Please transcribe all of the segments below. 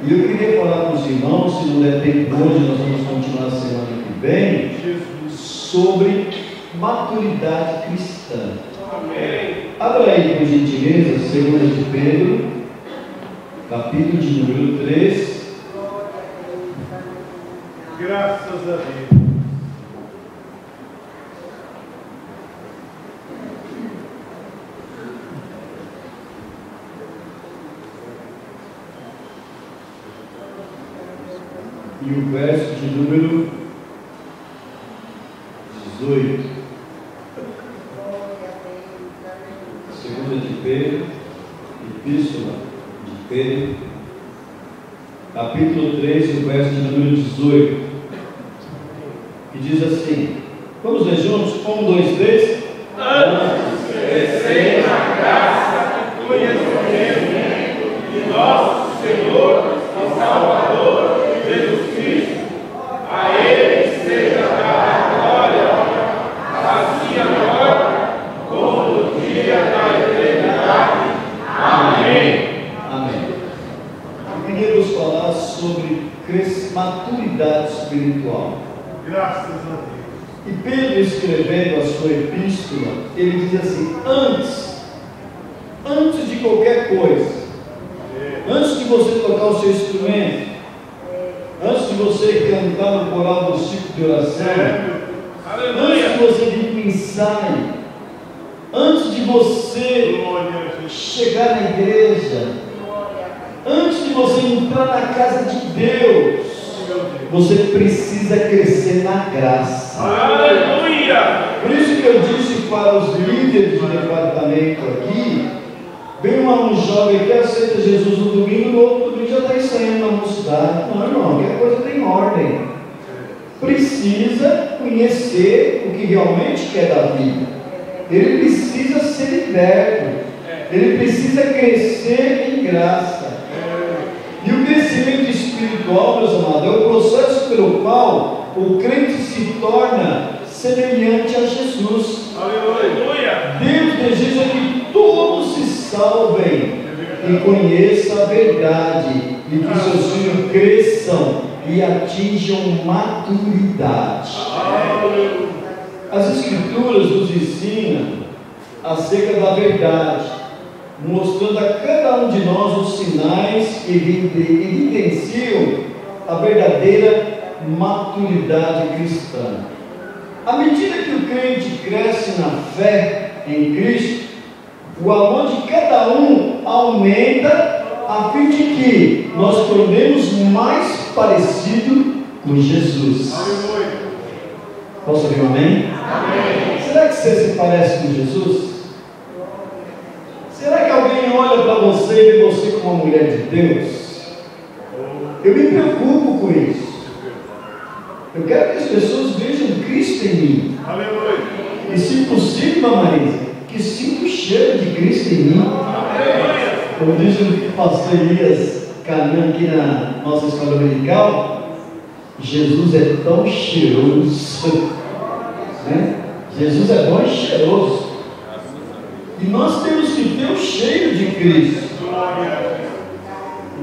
E eu queria falar com os irmãos, se não der tempo hoje, nós vamos continuar a semana que vem, sobre maturidade cristã. Amém. Abra aí, por gentileza, 2 de Pedro, capítulo de número 3. Graças a Deus. E o verso de número 18. 2 de Pedro, Epístola de Pedro, capítulo 3, o verso de número 18, que diz assim: vamos ler juntos? 1, 2, 3. Antes crescei na graça e conhecimento de nosso Senhor e Salvador Jesus Cristo. A Ele seja dada a glória, assim agora, como no dia da eternidade. Amém. Amém. Eu queria vos falar sobre maturidade espiritual. Graças a Deus. E Pedro, escrevendo a sua epístola, ele diz assim: antes de qualquer coisa, antes de você tocar o seu instrumento, antes de você cantar no coral do ciclo de oração, antes de você vir para o ensaio, antes de você chegar na igreja, antes de você entrar na casa de Deus, você precisa crescer na graça. Aleluia! Por isso que eu disse para os líderes de departamento aqui: vem um jovem que aceita Jesus no domingo, no outro domingo já está ensaiando na mocidade. Não, irmão, que a coisa tem ordem. Precisa conhecer o que realmente quer da vida. Ele precisa ser liberto. Ele precisa crescer em graça. E o crescimento espiritual, meus amados, é o processo pelo qual o crente se torna semelhante a Jesus. Aleluia! Deus deseja que todos se salvem e conheçam a verdade, e que seus filhos cresçam e atinjam maturidade. Aleluia! As Escrituras nos ensinam acerca da verdade, mostrando a cada um de nós os sinais que evidenciam a verdadeira maturidade cristã. À medida que o crente cresce na fé em Cristo, o amor de cada um aumenta, a fim de que nós tornemos mais parecido com Jesus. Aleluia! Posso ouvir um amém? Amém! Será que você se parece com Jesus? Será que alguém olha para você e vê você como uma mulher de Deus? Eu me preocupo com isso. Eu quero que as pessoas vejam Cristo em mim. Aleluia! E, se possível, Marisa, que sinta o cheiro de Cristo em mim. Aleluia! Como diz o pastor Elias, caminhando aqui na nossa escola dominical, Jesus é tão cheiroso, né? Jesus é bom e cheiroso. E nós temos que ter o cheiro de Cristo,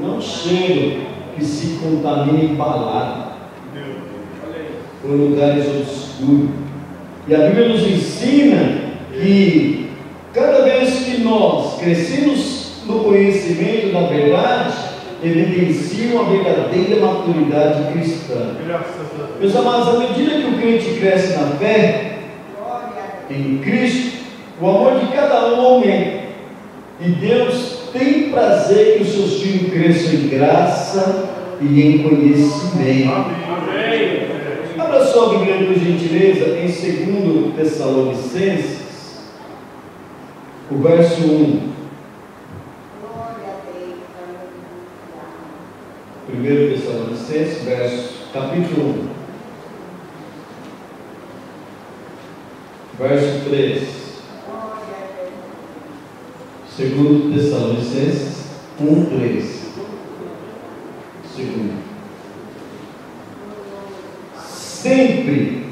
não cheiro que se contamina em balada, por lugares obscuros. E a Bíblia nos ensina que cada vez que nós crescemos no conhecimento da verdade, evidenciam a verdadeira maturidade cristã. Meus amados, à medida que o crente cresce na fé em Cristo, o amor de cada um aumenta, e Deus tem prazer que os seus filhos cresçam em graça e em conhecimento. Amém! Abra sua Bíblia, por gentileza, em 2 Tessalonicenses, o verso 1. 1 Tessalonicenses, capítulo 1, verso 3. 2 Tessalonicenses 1, 3. Segundo. Sempre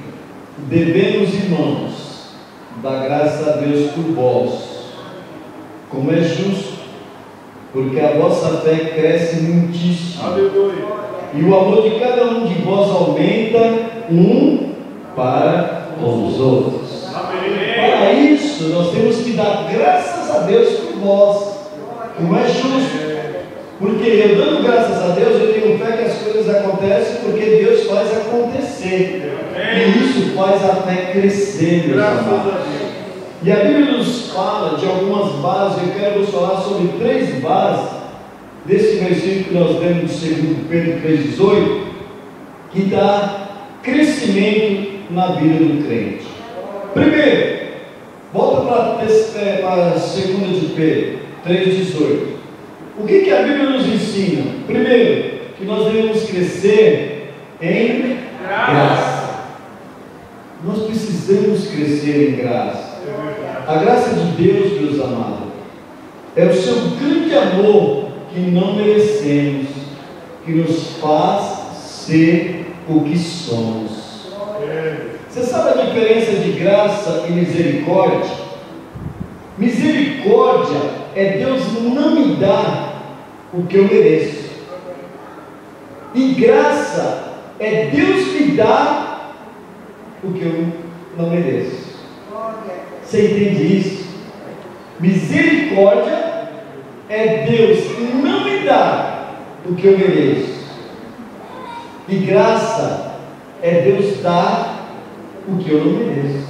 devemos, irmãos, dar graças a Deus por vós, como é justo, porque a vossa fé cresce muitíssimo. Aleluia. E o amor de cada um de vós aumenta um para com os outros. Amém. Para isso, nós temos que dar graças a Deus por vós. Não é justo. Porque eu dando graças a Deus, eu tenho fé que as coisas acontecem porque Deus faz acontecer. E isso faz a fé crescer, meus Graças amados. a Deus. E a Bíblia nos fala de algumas bases. Eu quero vos falar sobre 3 bases desse versículo que nós lemos de 2 Pedro 3,18, que dá crescimento na vida do crente. Primeiro, volta para 2 de Pedro 3,18. O que a Bíblia nos ensina? Primeiro, que nós devemos crescer em graça. Nós precisamos crescer em graça. A graça de Deus, meus amados, é o seu grande amor que não merecemos, que nos faz ser o que somos. Você sabe a diferença de graça e misericórdia? Misericórdia é Deus não me dar o que eu mereço, e graça é Deus me dar o que eu não mereço. Você entende isso? Misericórdia é Deus não me dar o que eu mereço, e graça é Deus dar o que eu não mereço.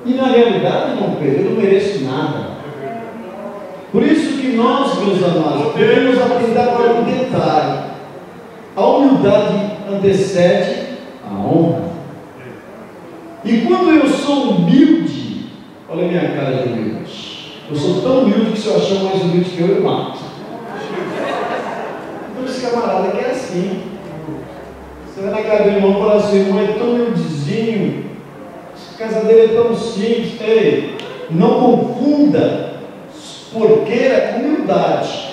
E na realidade, irmão Pedro, eu não mereço nada. Por isso que nós, meus amados, devemos atentar para um detalhe: a humildade antecede a honra. E quando eu sou humilde, olha a minha cara de humilde. Eu sou tão humilde que se eu achar mais humilde que eu mato. Então esse camarada que é assim. Você vai na casa do irmão e fala assim: irmão é tão humildezinho, a casa dele é tão simples. Ei, não confunda porqueira com humildade.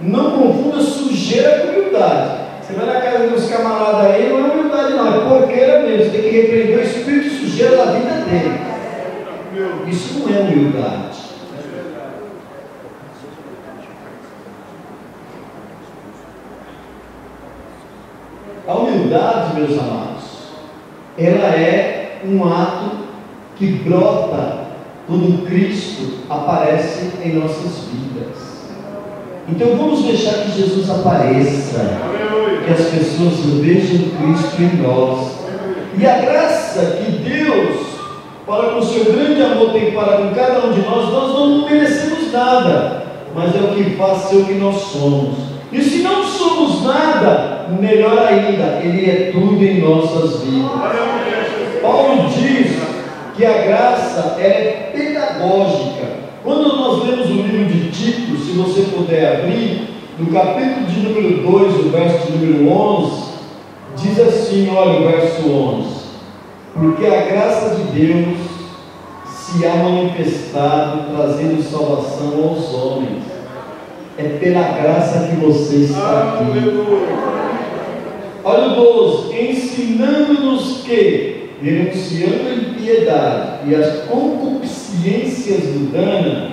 Não confunda sujeira com humildade. Você vai na casa dos camaradas aí, não é humildade não, é porqueira mesmo. Você tem que repreender o espírito de sujeira da vida dele. Isso não é humildade. A humildade, meus amados, ela é um ato que brota quando Cristo aparece em nossas vidas. Então vamos deixar que Jesus apareça, que as pessoas vejam Cristo em nós. E a graça que Deus, para com o seu grande amor, tem para com cada um de nós não merecemos nada, mas é o que faz ser o que nós somos. E se não somos nada, melhor ainda, Ele é tudo em nossas vidas. Paulo diz que a graça é pedagógica. Quando nós lemos o livro de Tito, se você puder abrir, no capítulo de número 2, o verso de número 11, diz assim, olha o verso 11: porque a graça de Deus se há manifestado, trazendo salvação aos homens. É pela graça que você está aqui. Olha o 12: ensinando-nos que, renunciando a impiedade e as concupiscências mundanas,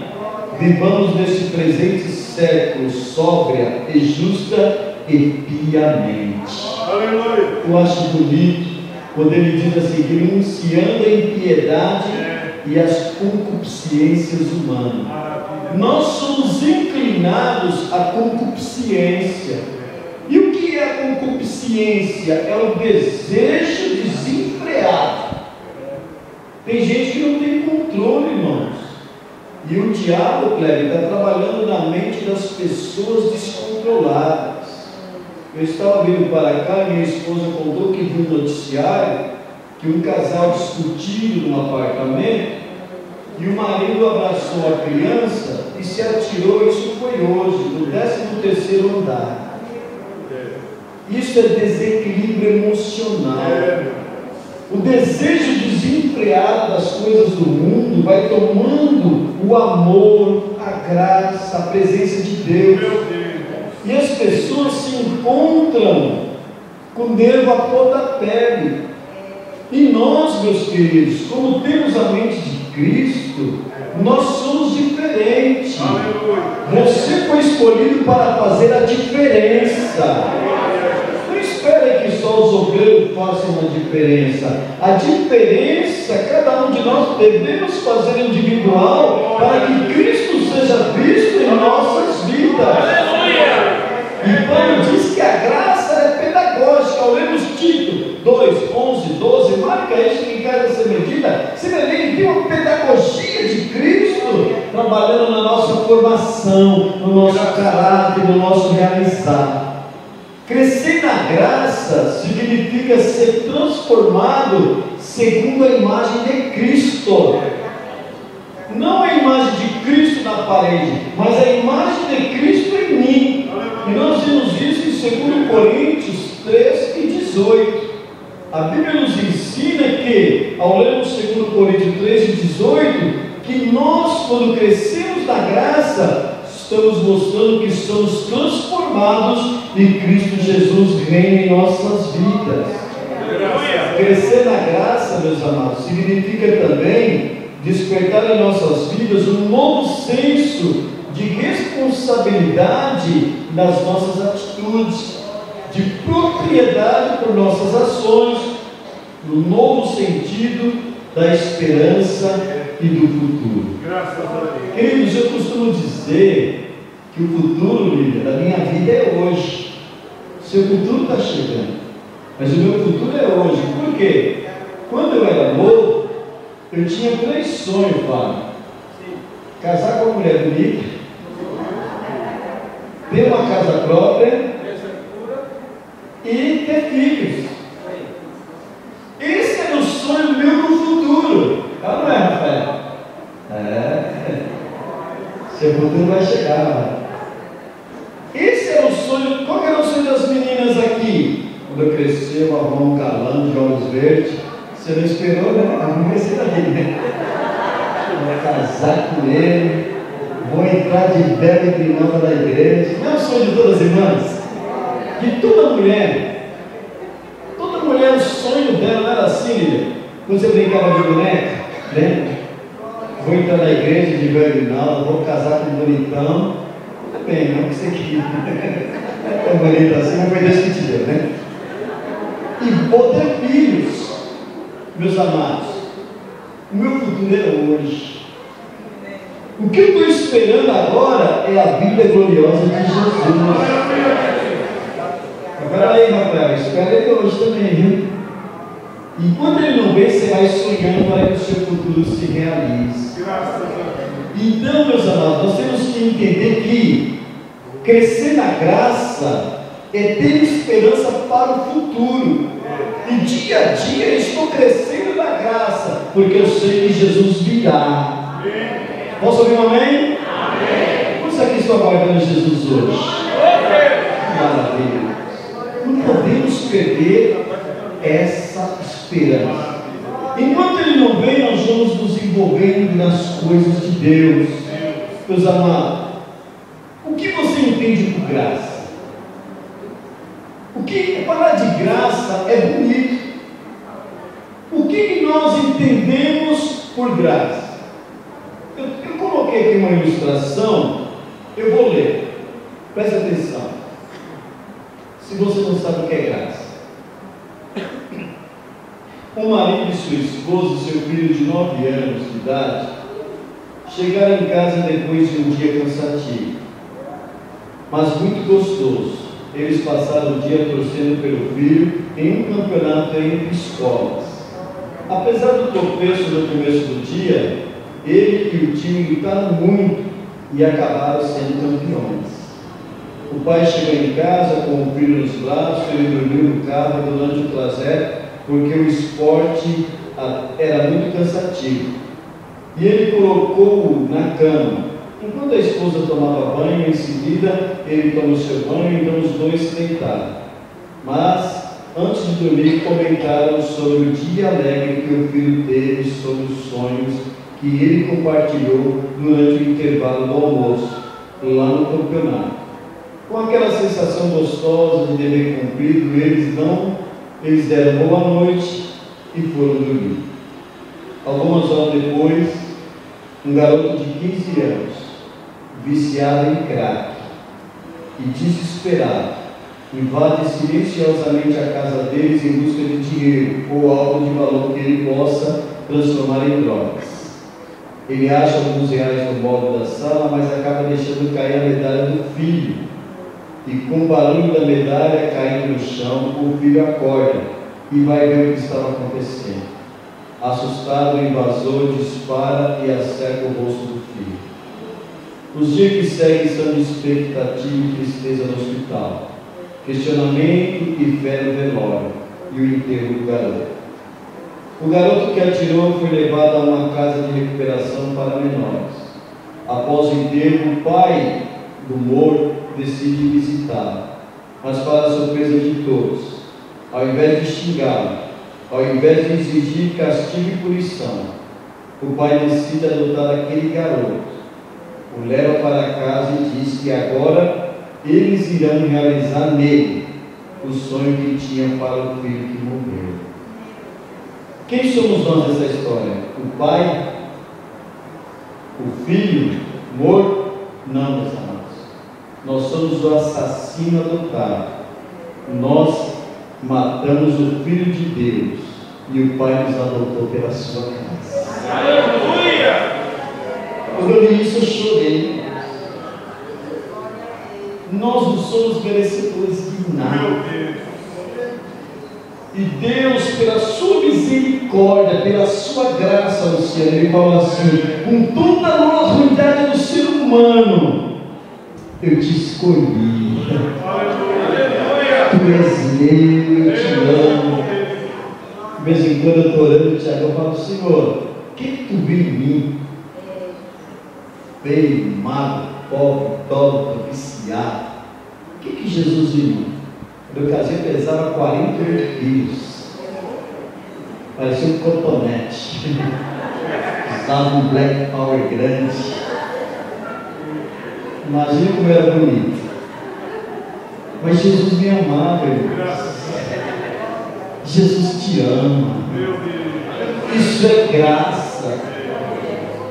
vivamos neste presente século sóbria e justa e piamente. Aleluia. Eu acho bonito quando ele diz assim: renunciando a impiedade e as concupiscências humanas. Nós somos inclinados à concupiscência. E o que é a concupiscência? É o desejo desenfreado. Tem gente que não tem controle, irmãos. E o diabo, Cleber, está trabalhando na mente das pessoas descontroladas. Eu estava vindo para cá e minha esposa contou que viu um noticiário que um casal discutindo num apartamento e o marido abraçou a criança e se atirou. Isso foi hoje, no 13º andar. Isso é desequilíbrio emocional. O desejo desenfreado das coisas do mundo vai tomando o amor, a graça, a presença de Deus. E as pessoas se encontram com nervo à flor da pele. E nós, meus queridos, como temos a mente de Cristo, Nós somos diferentes. Aleluia. Você foi escolhido para fazer a diferença. Não espere que só os obreiros façam a diferença. A diferença, cada um de nós devemos fazer individual para que Cristo seja visto em nossas vidas. Aleluia. E Paulo diz que a graça é pedagógica. Lemos Tito 2, 11, 12. Marca isso que em casa ser medida. Você vai ver que tem uma pedagogia de Cristo trabalhando na nossa formação, no nosso caráter, no nosso realizar. Crescer na graça significa ser transformado segundo a imagem de Cristo. Não a imagem de Cristo na parede, mas a imagem de Cristo em mim. E nós vimos isso em 2 Coríntios 3 e 18. A Bíblia nos ensina que, ao lermos 2 Coríntios 3 e 18, que nós, quando crescemos na graça, estamos mostrando que somos transformados e Cristo Jesus reina em nossas vidas. Crescer na graça, meus amados, significa também despertar em nossas vidas um novo senso de responsabilidade nas nossas atitudes, de propriedade por nossas ações, no novo sentido da esperança e do futuro. Graças a Deus. Queridos, eu costumo dizer que o futuro, Lívia, da minha vida é hoje. Seu futuro está chegando, mas o meu futuro é hoje. Por quê? Quando eu era novo, eu tinha 3 sonhos, Fábio. Casar com uma mulher bonita, ter uma casa própria e ter filhos. Esse era o sonho meu no futuro. Não é, Rafael? Seu futuro vai chegar, mano. Esse era o sonho. Qual era o sonho das meninas aqui? Quando eu crescer, eu arrumar um galã de olhos verdes. Você não esperou, né? Arrumei esse daí, né? Vou casar com ele. Vou entrar de bela e grinalda na igreja. Não é o sonho de todas as irmãs? De toda mulher. Toda mulher, o sonho dela não era assim, Lívia. Quando você brincava de boneca, lembra? Vou entrar na igreja de bela e grinalda, vou casar com um bonitão. Tudo bem, não que você queria. É tão bonito assim, mas foi Deus que te deu, né? E vou ter filhos. Meus amados, o meu futuro é hoje. O que eu estou esperando agora é a vida gloriosa de Jesus. Agora aí, Rafael, espera ele hoje também, viu? Enquanto ele não vem, você vai sonhando para que o seu futuro se realize. Então, meus amados, nós temos que entender que crescer na graça é ter esperança para o futuro. E dia a dia eu estou crescendo na graça, porque eu sei que Jesus virá. Posso ouvir um amém? Amém. Quantos aqui estão aguardando Jesus hoje? Maravilha. Não podemos perder essa esperança. Enquanto Ele não vem, nós vamos nos envolvendo nas coisas de Deus. Meus amados, o que você entende por graça? O que falar de graça é bonito. O que nós entendemos por graça? Eu coloquei aqui uma ilustração, eu vou ler. Preste atenção. Se você não sabe o que é graça. O marido e sua esposa e seu filho de 9 anos de idade chegaram em casa depois de um dia cansativo, mas muito gostoso. Eles passaram o dia torcendo pelo filho em um campeonato entre escolas. Apesar do tropeço no começo do dia, ele e o time lutaram muito e acabaram sendo campeões. O pai chegou em casa com o filho nos braços, ele dormiu no carro durante o trajeto, porque o esporte era muito cansativo. E ele colocou-o na cama. Enquanto a esposa tomava banho, em seguida ele toma o seu banho, então os dois se deitaram. Mas, antes de dormir, comentaram sobre o dia alegre que o filho teve, sobre os sonhos que ele compartilhou durante o intervalo do almoço, lá no campeonato. Com aquela sensação gostosa de dever cumprido, eles deram boa noite e foram dormir. Algumas horas depois, um garoto de 15 anos, viciado em crack e desesperado, invade silenciosamente a casa deles em busca de dinheiro ou algo de valor que ele possa transformar em drogas. Ele acha alguns reais no móvel da sala, mas acaba deixando cair a medalha do filho. E com o barulho da medalha caindo no chão, o filho acorda e vai ver o que estava acontecendo. Assustado, o invasor dispara e acerta o rosto do filho. Os dias que seguem são de expectativa e tristeza no hospital, questionamento e fé no velório e o enterro do garoto. O garoto que atirou foi levado a uma casa de recuperação para menores. Após o enterro, o pai do morto decide visitá-lo, mas para a surpresa de todos, ao invés de xingá-lo, ao invés de exigir castigo e punição, o pai decide adotar aquele garoto, o leva para casa e diz que agora eles irão realizar nele o sonho que tinha para o filho que morreu. Quem somos nós nessa história? O pai? O filho morto? Não, meus amados. Nós somos o assassino adotado. Nós matamos o Filho de Deus e o Pai nos adotou pela sua graça. Aleluia! Quando eu li isso, eu chorei. Nós não somos merecedores de nada. Meu Deus! E Deus, pela sua misericórdia, pela sua graça, Luciano, ele fala assim: com toda a ruindade do ser humano, eu te escolhi. Aleluia! Tu és meu, eu te amo. De vez em quando eu estou orando, Tiago, eu falo: Senhor, o que tu viu em mim? Feio, magro, pobre, tópico, viciado. O que Jesus viu em mim? Meu casinho pesava 48 quilos. Parecia um cotonete. Usava um Black Power grande. Imagina como era bonito. Mas Jesus me amava, irmãos. Jesus te ama. Isso é graça.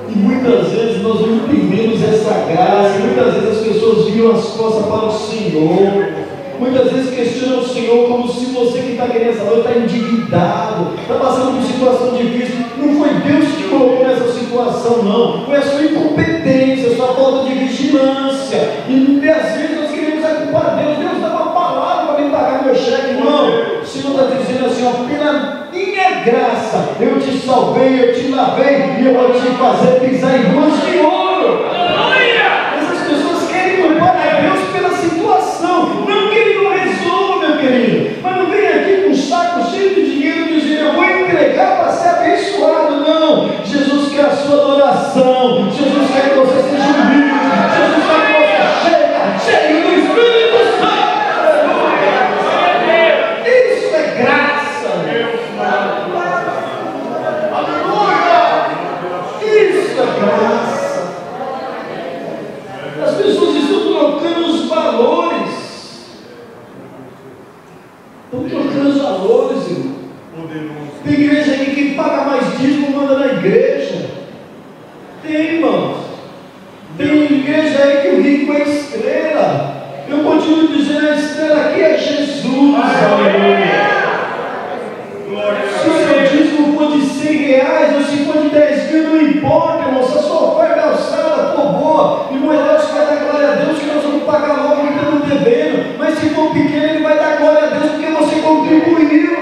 E muitas vezes nós não entendemos essa graça. Muitas vezes as pessoas viram as costas para o Senhor. Muitas vezes questionam o Senhor como se você que está querendo essa noite está endividado, está passando por situação difícil. Não foi Deus que te colocou nessa situação, não. Foi a sua incompetência, a sua falta de vigilância. E às vezes nós queremos culpar Deus. Deus dá uma palavra para me pagar meu cheque. Não. O Senhor está dizendo assim: ó, pela minha graça eu te salvei, eu te lavei e eu vou te fazer pisar em ruas de ouro. Essas pessoas querem culpar a Deus pela situação. Não que Ele não resolva, meu querido. Mas não vem aqui com um saco cheio de dinheiro e dizer: eu vou entregar para ser abençoado. Não. Jesus quer a sua adoração. Jesus quer que você seja humilde. Jesus quer que você seja cheio do Espírito Santo. Isso é graça. Aleluia. Isso é graça. As pessoas estão trocando os valores. Estão trocando os valores, irmão. Tem igreja aí que paga mais dízimo manda na igreja. Tem, irmãos. Tem igreja aí que o rico é estrela. Eu continuo dizendo: a estrela aqui é Jesus. Aleluia. Se o seu dízimo for de 100 reais ou se for de 10 mil, não importa, irmão. Se a sua oferta alçada for boa, irmão, Deus vai dar glória a Deus, que nós vamos pagar logo o que estamos devendo. Mas se for pequeno, Ele vai dar glória a Deus porque você contribuiu.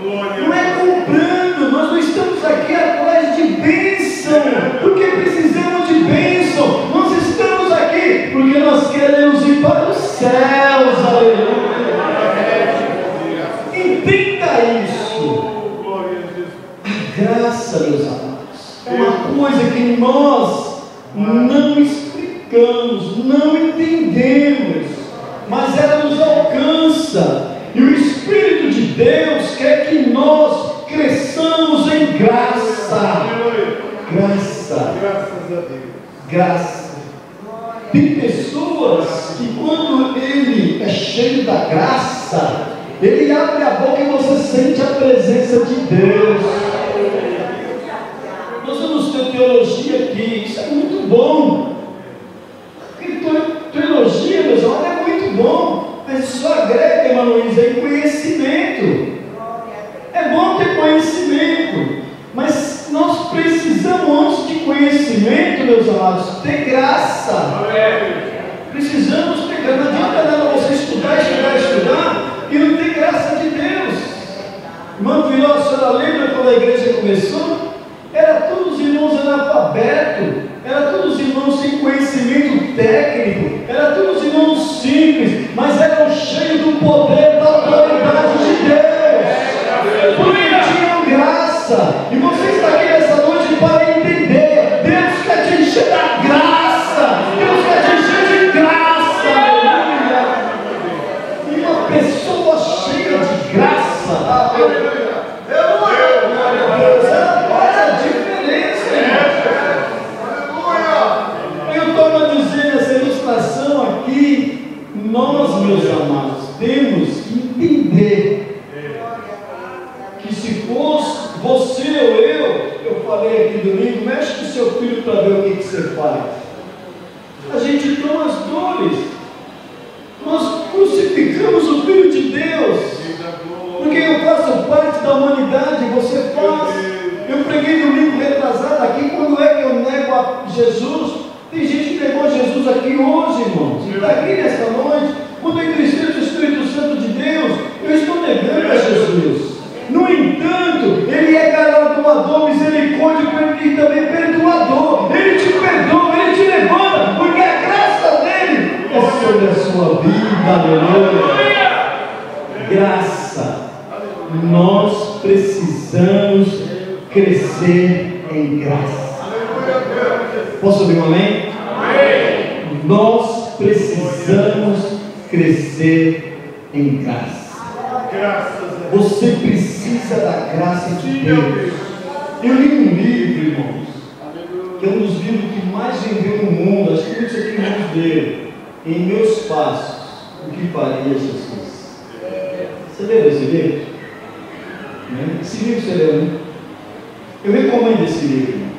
Não é comprando, nós não estamos aqui atrás de bênção, porque precisamos de bênção. Nós estamos aqui porque nós queremos ir para os céus. Aleluia. Entenda isso. A graça, meus amados, é uma coisa que nós não explicamos, não entendemos, mas ela nos alcança. E o Espírito de Deus quer que nós cresçamos em graça. Graça. Graças a Deus. Graça. Tem pessoas que quando ele é cheio da graça, ele abre a boca e você sente a presença de Deus. Nós vamos bom. Teologia, meus irmãos, é muito bom, mas isso agrega, irmã Luísa, em conhecimento. É bom ter conhecimento, mas nós precisamos, antes de conhecimento, meus amados, ter graça. Precisamos ter graça. Não adianta nada você estudar e não ter graça de Deus. Irmão Viló, a senhora lembra quando a igreja começou? Era todos irmãos analfabetos, era todos irmãos sem conhecimento técnico, era todos irmãos simples, mas eram cheios do poder da autoridade de Deus, porque tinham graça. E você está aqui nessa noite para entender: Deus quer te encher da graça, Deus quer te encher de graça. E uma pessoa cheia de graça, ela faz a diferença, irmão. Eu estou a dizer nessa ilustração aqui, nós, meus amados, temos que entender que se fosse você ou eu falei aqui domingo, mexe com o seu filho para ver o que você faz. A gente toma as dores, nós crucificamos o Filho de Deus, porque eu faço parte da humanidade, você faz. Eu preguei domingo retrasado aqui, quando é que eu nego a Jesus? Tem gente que negou Jesus aqui hoje, irmãos, e está aqui nesta noite. Quando eu entristeço o Espírito Santo de Deus, eu estou negando a Jesus. No entanto, Ele é galardoador, misericórdia e também perdoador. Ele te perdoa, Ele te levanta, porque a graça dEle é sobre a sua vida, aleluia. Graça. Nós precisamos crescer em graça. Posso ouvir um amém? Amém. Nós precisamos crescer em graça. Você precisa da graça de Deus. Eu li um livro, irmãos, que é um dos livros que mais vendeu no mundo. Acho que muitos aqui vão ver. Em Meus Passos, o que faria Jesus? Você leu esse livro? Esse livro você leu, né? Eu recomendo esse livro, irmãos.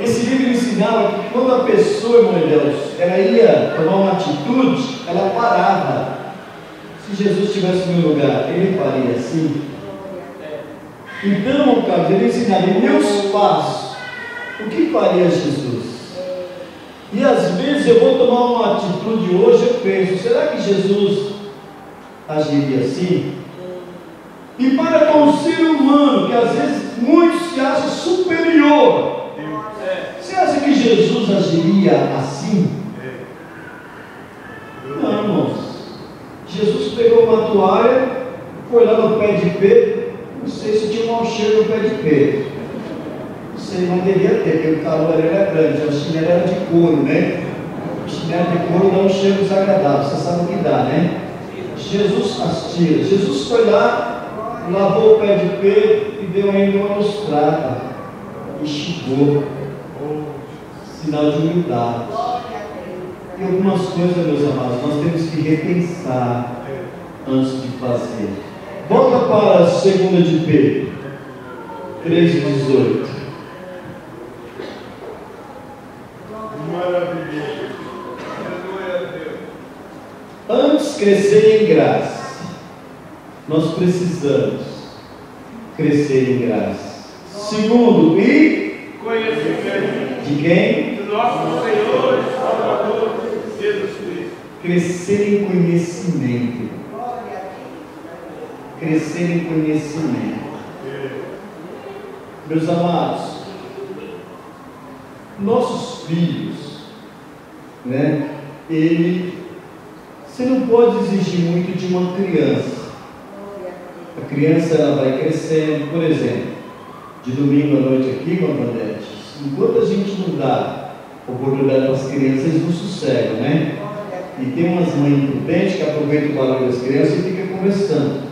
Esse livro ensinava que quando a pessoa, irmão de Deus, ela ia tomar uma atitude, ela parava. Se Jesus estivesse no meu lugar, ele faria assim. Então, Carlos, ele ensinava em Meus Passos o que faria Jesus. E às vezes eu vou tomar uma atitude hoje, eu penso, será que Jesus agiria assim? E para com o ser humano, que às vezes muitos se acham superior, você acha que Jesus agiria assim? Não, irmãos. Jesus pegou uma toalha, foi lá no pé de Pedro. Não sei se tinha um mau cheiro no pé de Pedro. Não sei, mas devia ter, porque o calor era grande. A chinela era de couro, né? O chinelo de couro dá um cheiro desagradável, você sabe o que dá, né? Jesus as tira. Jesus foi lá, lavou o pé de Pedro e deu ainda uma lustrada. Enxugou. Sinal de humildade. E algumas coisas, meus amados, nós temos que repensar antes de fazer. Volta para a 2 de Pedro 3,18. Maravilhoso. Antes crescer em graça, nós precisamos crescer em graça. Segundo, e Conhecimento de quem? do nosso Senhor e Salvador Jesus Cristo. Crescer em conhecimento. Crescer em conhecimento. Meus amados, nossos filhos, né? Você não pode exigir muito de uma criança. A criança ela vai crescendo, por exemplo, de domingo à noite aqui, Vandete, enquanto a gente não dá oportunidade para as crianças, eles não sossegam, né? E tem umas mães prudentes que aproveitam o barulho das crianças e ficam conversando.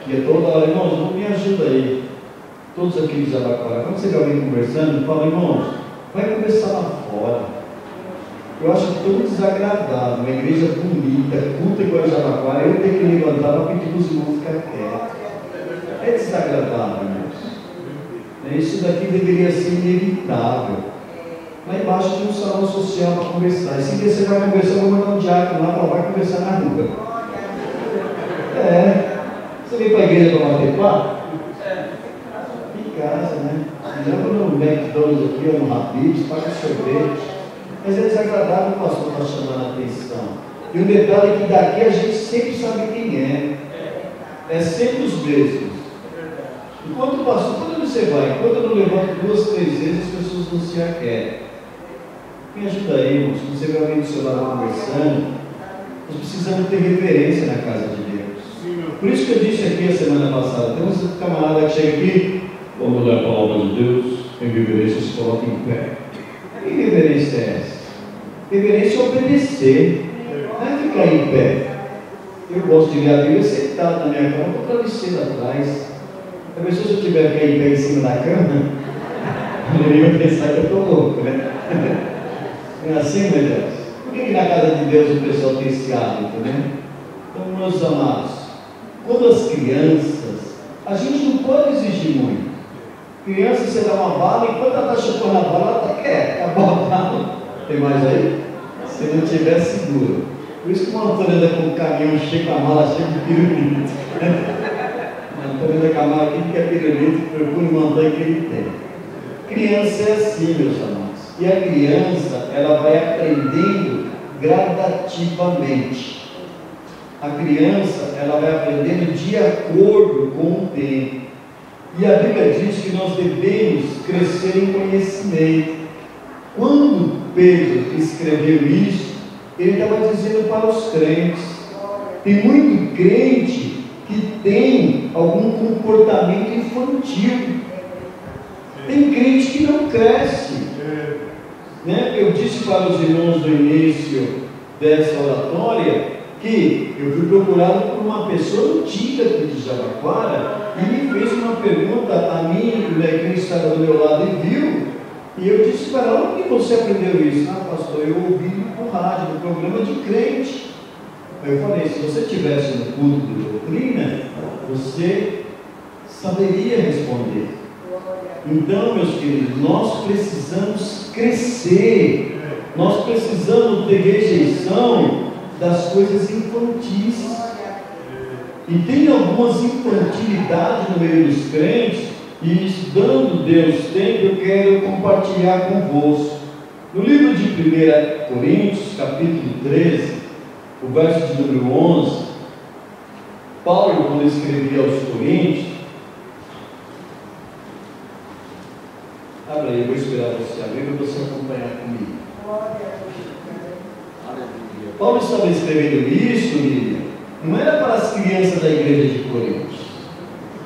Que é toda hora, irmãos, me ajuda aí. Todos aqui de Jabaquara, quando você vê alguém conversando, fala, irmãos, vai conversar lá fora. Eu acho tão desagradável, uma igreja bonita, culta igual a Jabaquara, eu tenho que levantar para pedir para os irmãos ficar quietos. É desagradável, irmãos. Isso daqui deveria ser inevitável. Lá embaixo tem um salão social para conversar. E se você vai conversar, eu vou mandar um diácono lá para vai conversar na rua. Você vem para a igreja para bater papo? Em casa, né? Leva no McDonald's aqui, ou no Habib's, paga sorvete. Mas é desagradável, o pastor está chamando a atenção. E o detalhe é que daqui a gente sempre sabe quem é. É sempre os mesmos. Enquanto o pastor, quando você vai, enquanto eu não levanto 2, 3 vezes, as pessoas não se aquerem. Me ajuda aí, irmãos. Se você vai alguém do seu lado conversando, nós precisamos ter referência na casa de Deus. Por isso que eu disse aqui a semana passada, tem um camarada que chega aqui, vamos ler a palavra de Deus, em reverência se coloca em pé. Que reverência é essa? Reverência é obedecer, não é ficar em pé. Eu gosto de ler a Bíblia sentado na minha cama, com o travesseiro atrás. A pessoa, se eu tiver que ir em pé em cima da cama, ele vai pensar que eu estou louco, né? É assim, meu Deus? Por que na casa de Deus o pessoal tem esse hábito, né? Então, meus amados, quando as crianças, a gente não pode exigir muito. Criança, você dá uma bala, enquanto ela está chupando a bala, ela está quieta. Acabou a bala. Tem mais aí? Se não tiver, segura. Por isso que o Antônio anda com o caminhão cheio, com a mala cheia de pirulito. O Antônio anda com a mala aqui, que é pirulito, procura uma montanha que ele tem. Criança é assim, meus amados. E a criança, ela vai aprendendo gradativamente. A criança, ela vai aprendendo de acordo com o tempo. E a Bíblia diz que nós devemos crescer em conhecimento. Quando Pedro escreveu isso, ele estava dizendo para os crentes. Tem muito crente que tem algum comportamento infantil. Tem crente que não cresce. Né? Eu disse para os irmãos no início dessa oratória que eu fui procurado por uma pessoa antiga aqui de Jabaquara e me fez uma pergunta a mim, né, quem estava do meu lado e viu, e eu disse para ela: onde você aprendeu isso? Ah, pastor, eu ouvi no rádio, no programa de crente. Eu falei: se você estivesse no culto de doutrina, você saberia responder. Então, meus queridos, nós precisamos crescer, nós precisamos ter rejeição das coisas infantis. E tem algumas infantilidades no meio dos crentes, e estudando Deus tempo, eu quero compartilhar convosco. No livro de 1 Coríntios, capítulo 13, o verso de número 11, Paulo, quando escrevia aos Coríntios, abre aí, eu vou esperar você abrir para você acompanhar comigo. Paulo estava escrevendo isso, Lídia, não era para as crianças da igreja de Coríntios,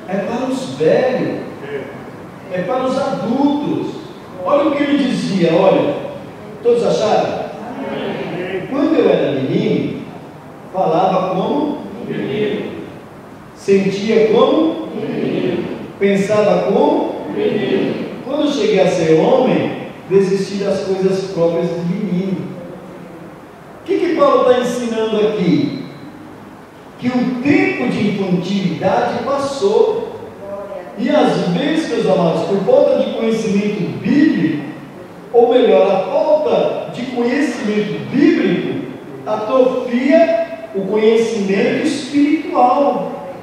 é para os velhos, é para os adultos. Olha o que ele dizia, olha, todos acharam? Quando eu era menino, falava como menino, sentia como menino, pensava como menino. Quando eu cheguei a ser homem, desisti das coisas próprias de menino. O que Paulo está ensinando aqui? Que o tempo de infantilidade passou. E às vezes, meus amados, por falta de conhecimento bíblico, ou melhor, a falta de conhecimento bíblico, atrofia o conhecimento espiritual.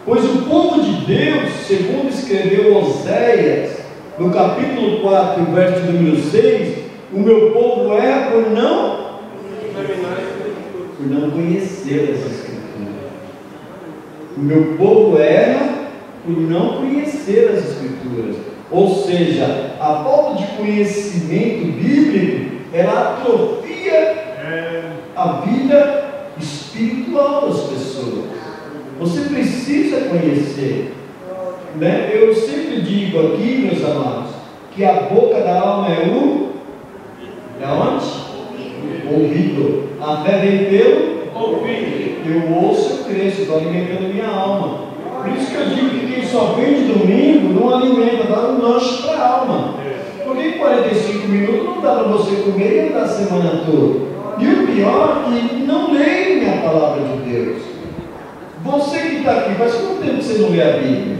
Pois o povo de Deus, segundo escreveu Oséias, no capítulo 4, verso de número 6, o meu povo erra por não conhecer as Escrituras. O meu povo erra por não conhecer as Escrituras. Ou seja, a falta de conhecimento bíblico, ela atrofia a vida espiritual das pessoas. Você precisa conhecer. Né? Eu sempre digo aqui, meus amados, que a boca da alma é o... É onde? Ouvido. A fé vem pelo ouvido. Eu ouço, eu cresço, estou alimentando minha alma. Por isso que eu digo que quem só vem de domingo não alimenta, dá um lanche para a alma. Porque em 45 minutos não dá para você comer e andar a semana toda. E o pior é que não leem a palavra de Deus. Você que está aqui, faz quanto tempo que você não lê a Bíblia?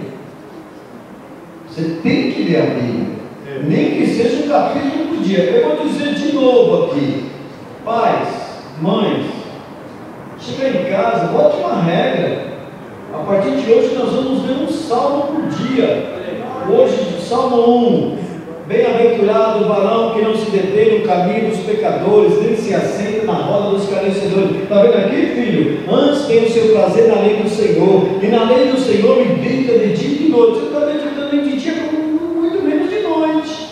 Você tem que ler a Bíblia. Nem que seja um capítulo por dia. Eu vou dizer de novo aqui. Pais, mães, chega em casa, bote uma regra. A partir de hoje nós vamos ler um salmo por dia. Hoje, Salmo 1. Bem-aventurado o varão que não se detém no caminho dos pecadores, nem se assenta na roda dos escarnecedores. Está vendo aqui, filho? Antes tem o seu prazer na lei do Senhor, e na lei do Senhor medita de dia e de noite. Você está meditando nem de dia, como muito menos de noite.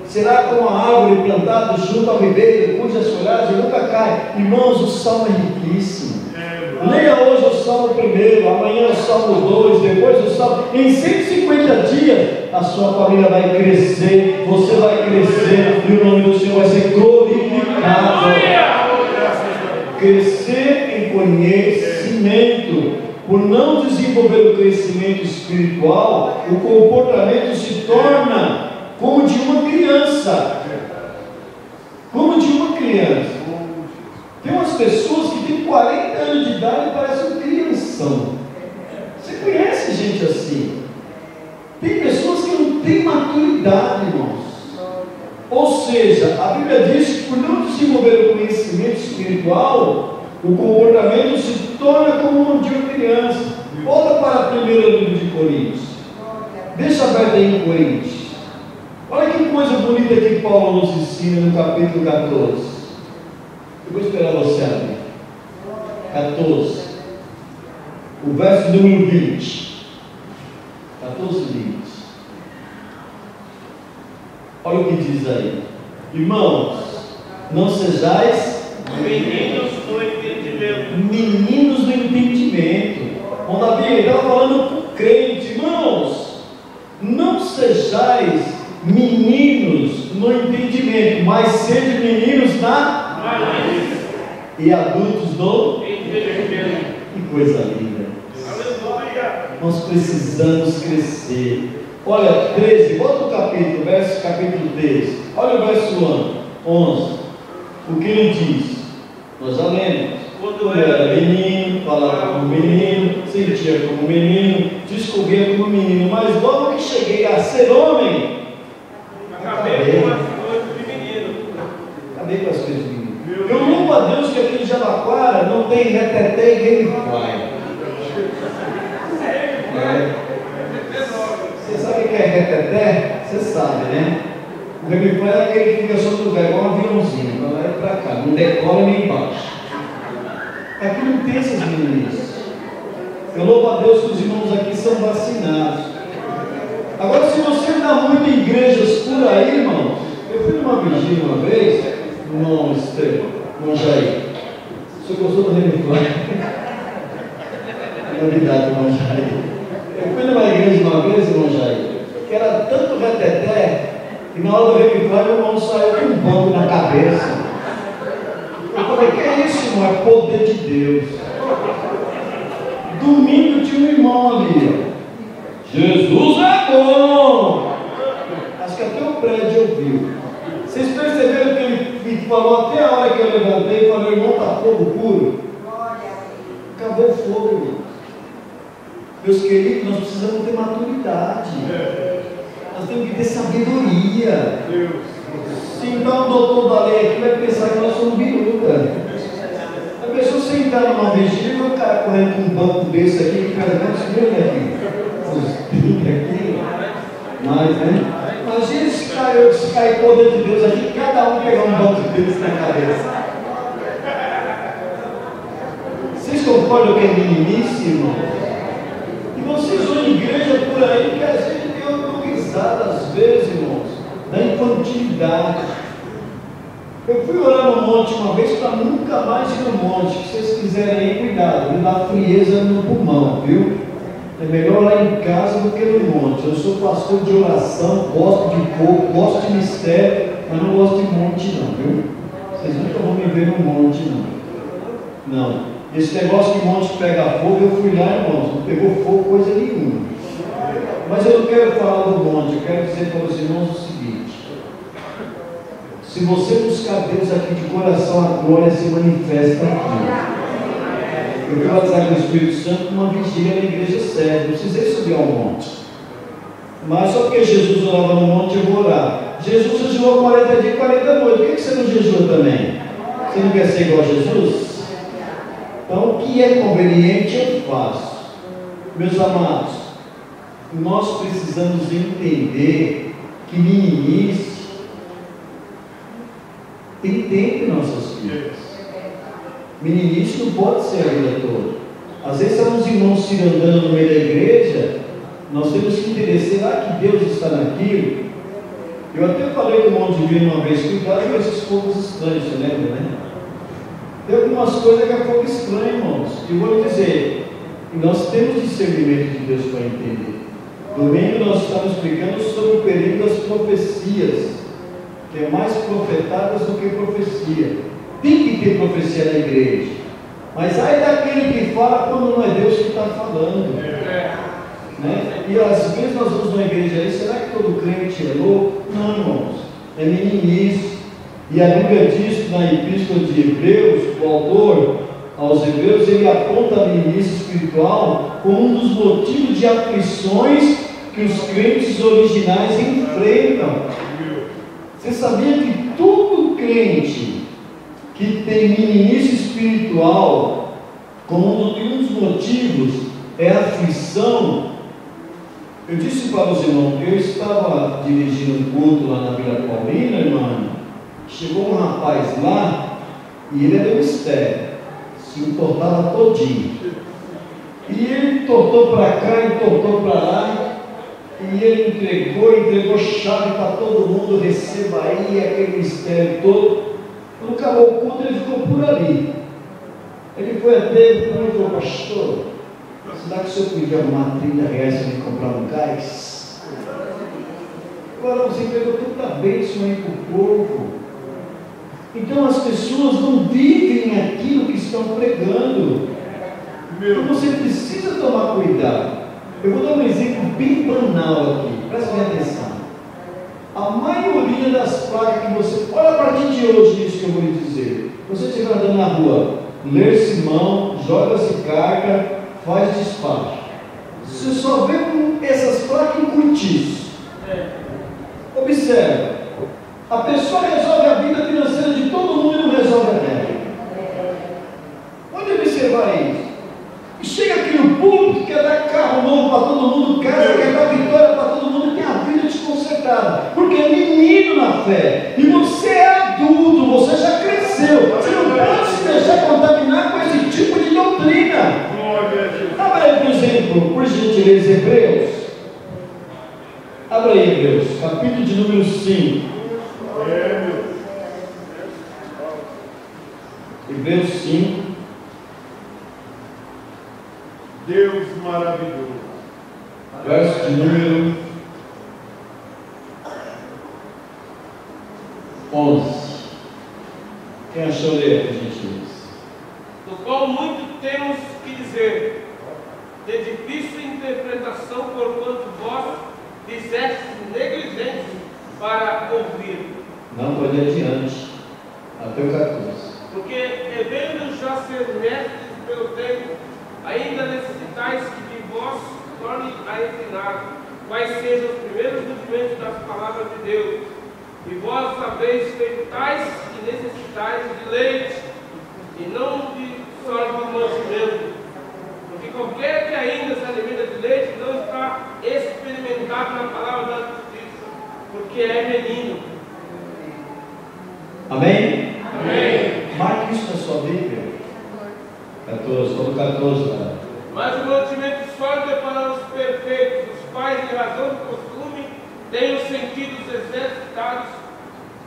Será como a árvore plantada junto ao ribeiro, cujas folhagens nunca caem. Irmãos, o salmo é riquíssimo. Leia hoje o Salmo 1, amanhã o Salmo 2, depois o Salmo. Em 150 dias a sua família vai crescer, você vai crescer e o nome do Senhor vai ser glorificado. Crescer em conhecimento. Por não desenvolver o crescimento espiritual, o comportamento se torna como de uma criança. Como de uma criança. Tem umas pessoas que têm 40 anos de idade e parecem crianção. Você conhece gente assim? Tem pessoas que não têm maturidade, irmãos. Ou seja, a Bíblia diz que por não desenvolver o conhecimento espiritual, o comportamento se torna como de uma criança. Volta para o primeiro livro de Coríntios. Deixa aberto aí em Coríntios. Olha que coisa bonita que Paulo nos ensina no capítulo 14. Eu vou esperar você abrir. 14. O verso número 20. 14, 20. Olha o que diz aí. Irmãos, não sejais meninos no entendimento. Meninos no entendimento. Bom, Davi, ele estava falando com o crente. Irmãos, não sejais meninos no entendimento, mas sede meninos na e adultos no entendimento. Que coisa linda. Nós precisamos crescer. Olha, 13, bota o capítulo 13. Olha o verso 11. O que ele diz? Nós já lemos. Quando eu era menino, falava como menino, sentia como menino, discorria como menino, mas logo que cheguei a ser homem, acabei com as coisas de menino. Acabei com as coisas de menino. Eu louvo a Deus que aqui em Jabaquara não tem reteté e gamefly. Você sabe o que é reteté? Você sabe, né? O gamefly é aquele que fica sobre o velho, igual um aviãozinho, para lá e para cá, não decola nem embaixo. Aqui não tem essas meninas. Eu louvo a Deus que os irmãos aqui são vacinados. Agora, se você anda muito em igrejas por aí, irmãos, eu fui numa vigília uma vez, irmão Jair. O senhor gostou do Remifly? Novidade, irmão Jair. Eu fui numa igreja uma vez, irmão Jair, que era tanto reteté, que na hora do Remifly meu irmão saiu com um banco na cabeça. Eu falei, que é isso, irmão? É poder de Deus. Domingo tinha um irmão ali, ó. Jesus é bom! Acho que até o prédio ouviu. Vocês perceberam que ele me falou até a hora que eu levantei e falei, irmão, está fogo puro? Acabou o fogo, irmão. Meus queridos, nós precisamos ter maturidade. Nós temos que ter sabedoria. Se então o doutor da lei aqui vai pensar que nós somos biruta. A pessoa sentar numa vigília e o cara correndo com um banco desse aqui, que pega quantos mil aqui? Uns 30 aqui. Mais, né? Imagina se cair poder de Deus aqui, cada um pegar um banco desse na cabeça. Vocês concordam que é meninice, irmão? E vocês vão em igreja por aí que a gente tem autorizado às vezes, irmãos, da infantilidade. Eu fui orar no monte uma vez para nunca mais ir no monte. Se vocês quiserem ir, cuidado, me dá frieza no pulmão, viu? É melhor lá em casa do que no monte. Eu sou pastor de oração, gosto de fogo, gosto de mistério, mas não gosto de monte não, viu? Vocês nunca vão me ver no monte não. Não. Esse negócio que monte pega fogo, eu fui lá, irmãos, não pegou fogo coisa nenhuma. Mas eu não quero falar do monte, eu quero dizer para os irmãos o seguinte. Se você buscar Deus aqui de coração, a glória se manifesta aqui. Eu fui batizar com o Espírito Santo numa vigília na igreja séria. Não precisei subir ao monte. Mas só porque Jesus orava no monte, eu vou orar. Jesus jejuou 40 dias e 40 noites. Por que você não jejua também? Você não quer ser igual a Jesus? Então, o que é conveniente, eu faço. Meus amados, nós precisamos entender que meninice tem tempo em nossas vidas. Meninice não pode ser a vida toda. Às vezes, alguns irmãos se andando no meio da igreja, nós temos que entender, será que Deus está naquilo? Eu até falei com o irmão Divino uma vez, cuidado com esses povos estranhos, você lembra, né? Tem algumas coisas que é pouco estranho, irmãos. E vou lhe dizer, nós temos discernimento de Deus para entender. Domingo nós estamos explicando sobre o período das profecias, que é mais profetadas do que profecia. Tem que ter profecia na igreja, mas aí daquele que fala quando não é Deus que está falando. Né? E às vezes nós vamos na igreja aí, será que todo crente é louco? Não, irmãos, é meninice. E a Bíblia diz na Epístola de Hebreus, o autor aos Hebreus, ele aponta a meninice espiritual como um dos motivos de aflições que os crentes originais enfrentam. Você sabia que todo crente que tem meninice espiritual, como um dos motivos é a aflição? Eu disse para os irmãos que eu estava dirigindo um culto lá na Vila Paulina, irmão. Chegou um rapaz lá e ele é do mistério, se entortava todinho. E ele tortou para cá, entortou para lá, e ele entregou chave para todo mundo, receba aí, aquele mistério todo. Quando acabou o culto, ele ficou por ali. Ele foi até e falou: pastor, será que o senhor podia arrumar 30 reais para me comprar um gás? Agora você pegou tanta bênção aí para o povo. Então as pessoas não vivem aquilo que estão pregando. Então você precisa tomar cuidado. Eu vou dar um exemplo bem banal aqui, presta bem atenção. A maioria das placas que você... Olha a partir de hoje isso que eu vou lhe dizer. Você estiver andando na rua, ler-se mão, joga-se carga, faz despacho. Você só vê com essas placas em cortiço. Observe. A pessoa resolve a vida financeira de todo mundo e não resolve a dela. Onde observar isso? E chega aqui no público, quer dar carro novo para todo mundo, casa, quer dar vitória para todo mundo, tem a vida desconcertada, porque é menino na fé, e você é adulto, você já cresceu, você não pode se deixar contaminar com esse tipo de doutrina. Abra aí, por exemplo, por gentileza, Hebreus. Abra aí, Hebreus, capítulo de número 5. Hebreus 5. Deus maravilhoso. Verso de número 11. Quem achou ler, por gentileza? Do qual muito temos que dizer, de difícil interpretação, porquanto vós dissestes negligentes para ouvir. Não, pode ir adiante, até o 14. Porque, devendo já ser mestres pelo tempo, ainda necessitais que de vós torne a ensinar quais sejam os primeiros rudimentos das palavras de Deus. E vós sabeis feito tais que necessitais de leite, e não de sólido mantimento. Porque qualquer que ainda se alimenta de leite não está experimentado na palavra da justiça, porque é menino. Amém? Amém. Marque isso na sua Bíblia. 14, vamos 14 lá. Mas o mantimento sólido é para os perfeitos, os quais, em razão do costume, têm os sentidos exercitados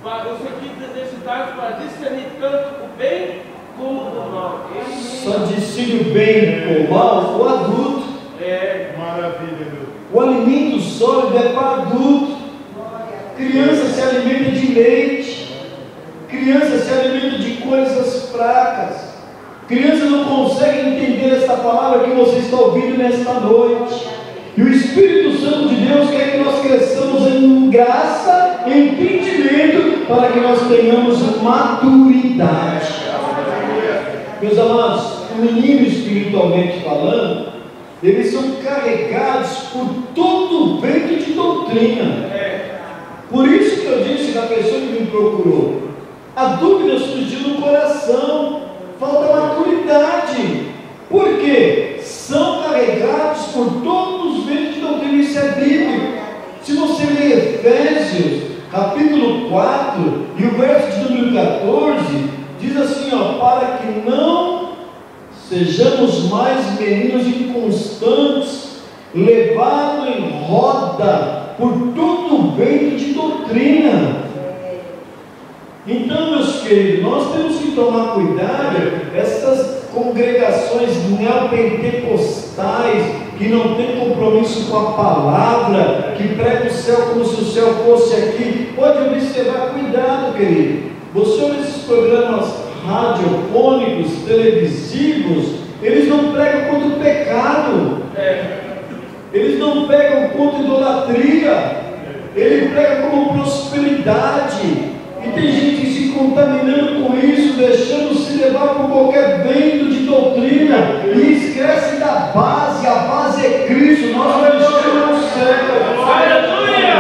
para discernir tanto o bem como o mal. Só discerne o bem ou o mal o adulto. Maravilha, meu. O alimento sólido é para adulto. Criança se alimenta de leite. Criança se alimenta de coisas fracas. Criança não consegue entender esta palavra que você está ouvindo nesta noite. E o Espírito Santo de Deus quer que nós cresçamos em graça, em entendimento, para que nós tenhamos maturidade. Meus amados, o menino espiritualmente falando, eles são carregados por todo o vento de doutrina. Por isso que eu disse na pessoa que me procurou, a dúvida surgiu no coração, falta maturidade. Por quê? São carregados por todos os ventos de doutrina, isso é bíblico. Se você ler Efésios, capítulo 4, e o verso de número 14, diz assim, para que não sejamos mais meninos inconstantes, levados em roda por todo o vento de doutrina. Então, meus queridos, nós temos que tomar cuidado, essas congregações neopentecostais, que não têm compromisso com a palavra, que pregam o céu como se o céu fosse aqui. Pode observar, cuidado, querido. Você olha esses programas radiofônicos, televisivos, eles não pregam contra o pecado, eles não pregam contra a idolatria, ele prega como prosperidade. E tem gente se contaminando com isso, deixando-se levar por qualquer vento de doutrina, e esquece da base. A base é Cristo, nós não estamos no céu. Aleluia!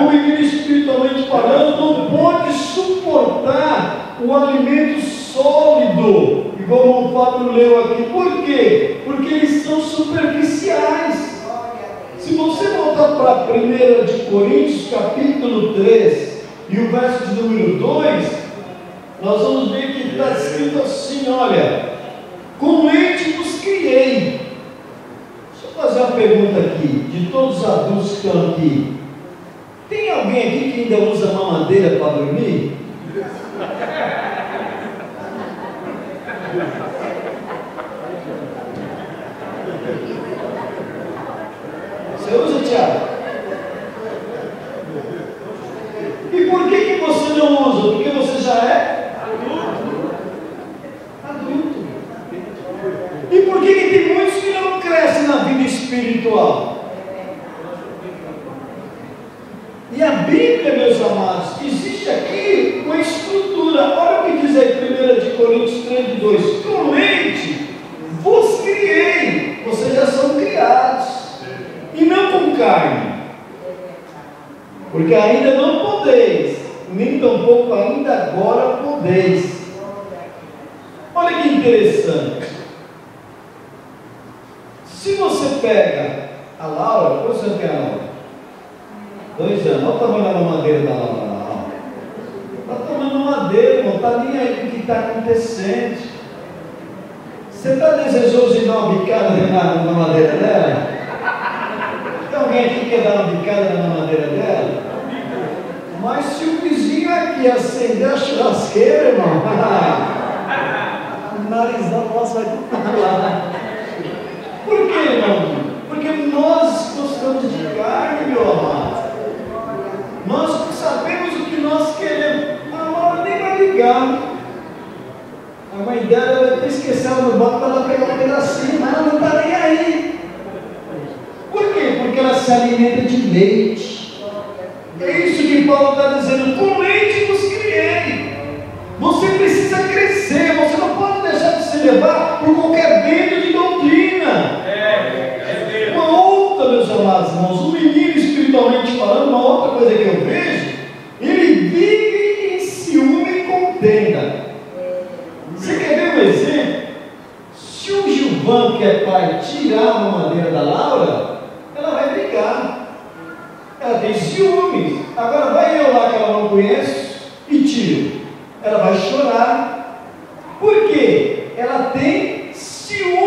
O menino espiritualmente falando não pode suportar o alimento sólido, igual o Fábio leu aqui. Por quê? Porque eles são superficiais. Se você voltar para 1 de Coríntios capítulo 3 e o verso de número 2, nós vamos ver que está escrito assim, olha, com leite vos criei. Deixa eu fazer uma pergunta aqui, de todos os adultos que estão aqui, tem alguém aqui que ainda usa mamadeira para dormir? Você usa, Tiago? E por que você não usa? Porque você já é adulto. E por que tem muitos que não crescem na vida espiritual? E a Bíblia, meus amados, existe aqui uma estrutura. Olha o que diz aí 1 de Coríntios 3:2: com leite vos criei, vocês já são criados, e não com carne, porque ainda não podeis, nem tampouco ainda agora podeis. Olha que interessante. Se você pega a Laura, quantos anos tem a Laura? 2 anos. Olha o tamanho da mamadeira da Laura. Está tomando madeira, irmão, está nem aí com o que está acontecendo. Você está desejoso de dar uma bicada na mamadeira dela? Tem alguém aqui que quer dar uma bicada na mamadeira dela? Mas se o vizinho aqui acender a churrasqueira, irmão, o narizão nosso vai estar lá. Por que, irmão? Porque nós gostamos de carne, meu amado. Nós sabemos o que nós queremos. A Laura nem vai ligar. A mãe dela vai ter esquecido no banco para ela pegar um pedacinho, mas ela não está nem aí. Por quê? Porque ela se alimenta de leite. É isso que Paulo está dizendo: com leite vos criei. Você precisa crescer, você não pode deixar de se levar por qualquer vento de doutrina. Uma outra, meus amados irmãos, um menino espiritualmente falando, uma outra coisa que eu vejo, ele vive em ciúme e contenda. Você quer ver um exemplo? Se o Gilvan, que é pai, tirar a mamadeira da Laura, ela vai brigar. Ela tem ciúmes. Agora vai eu lá que ela não conhece e tiro. Ela vai chorar. Por quê? Ela tem ciúmes